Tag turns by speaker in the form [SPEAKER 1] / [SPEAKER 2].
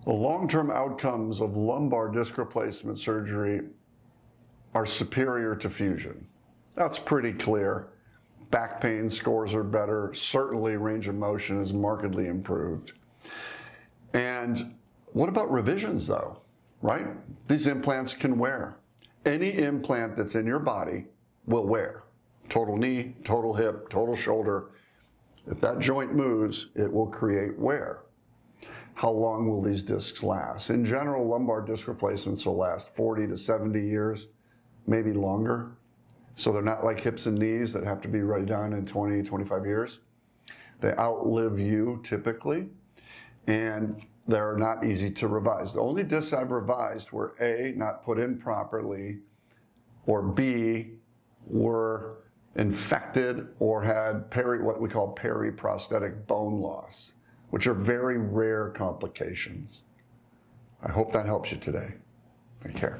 [SPEAKER 1] The long-term outcomes of lumbar disc replacement surgery are superior to fusion. That's pretty clear. Back pain scores are better. Certainly range of motion is markedly improved. And what about revisions though, right? These implants can wear. Any implant that's in your body will wear. Total knee, total hip, total shoulder. If that joint moves, it will create wear. How long will these discs last? In general, lumbar disc replacements will last 40 to 70 years, maybe longer. So they're not like hips and knees that have to be ready done in 20, 25 years. They outlive you typically, and they're not easy to revise. The only discs I've revised were A, not put in properly, or B, were infected or had what we call periprosthetic bone loss, which are very rare complications. I hope that helps you today. Take care.